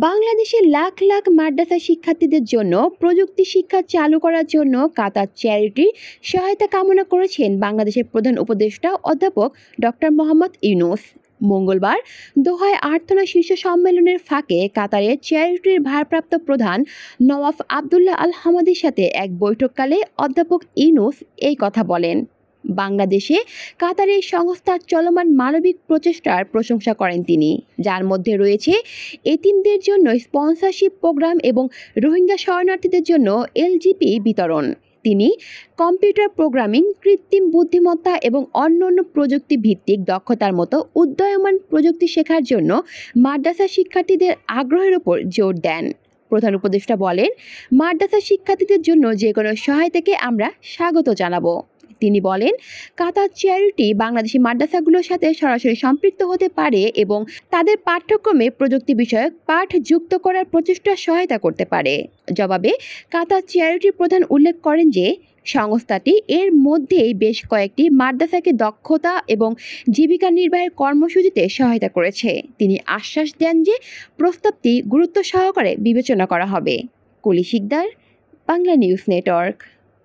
বাংলাদেশে লাখ লাখ মাদ্রাসা শিক্ষার্থীদের জন্য প্রযুক্তি শিক্ষা চালু করার জন্য কাতার চ্যারিটির সহায়তা কামনা করেছেন বাংলাদেশের প্রধান উপদেষ্টা অধ্যাপক ডক্টর মোহাম্মদ ইউনূস। মঙ্গলবার দোহায় আর্থনা শীর্ষ সম্মেলনের ফাঁকে কাতারের চ্যারিটির ভারপ্রাপ্ত প্রধান নওয়াফ আবদুল্লাহ আল হামাদির সাথে এক বৈঠককালে অধ্যাপক ইউনূস এই কথা বলেন। বাংলাদেশে কাতারের সংস্থার চলমান মানবিক প্রচেষ্টার প্রশংসা করেন তিনি, যার মধ্যে রয়েছে এতিমদের জন্য স্পন্সরশিপ প্রোগ্রাম এবং রোহিঙ্গা শরণার্থীদের জন্য এলজিপি বিতরণ। তিনি কম্পিউটার প্রোগ্রামিং, কৃত্রিম বুদ্ধিমত্তা এবং অন্যান্য প্রযুক্তি ভিত্তিক দক্ষতার মতো উদীয়মান প্রযুক্তি শেখার জন্য মাদ্রাসা শিক্ষার্থীদের আগ্রহের উপর জোর দেন। প্রধান উপদেষ্টা বলেন, মাদ্রাসা শিক্ষার্থীদের জন্য যে কোনো সহায়তাকে আমরা স্বাগত জানাবো। তিনি বলেন, কাতার চ্যারিটি বাংলাদেশি মাদ্রাসাগুলোর সাথে সরাসরি সম্পৃক্ত হতে পারে এবং তাদের পাঠ্যক্রমে প্রযুক্তি বিষয়ক পাঠ যুক্ত করার প্রচেষ্টা সহায়তা করতে পারে। জবাবে কাতার চ্যারিটির প্রধান উল্লেখ করেন যে সংস্থাটি এর মধ্যেই বেশ কয়েকটি মাদ্রাসাকে দক্ষতা এবং জীবিকা নির্বাহের কর্মসূচিতে সহায়তা করেছে। তিনি আশ্বাস দেন যে প্রস্তাবটি গুরুত্ব সহকারে বিবেচনা করা হবে। কলি শিকদার, বাংলা নিউজ নেটওয়ার্ক।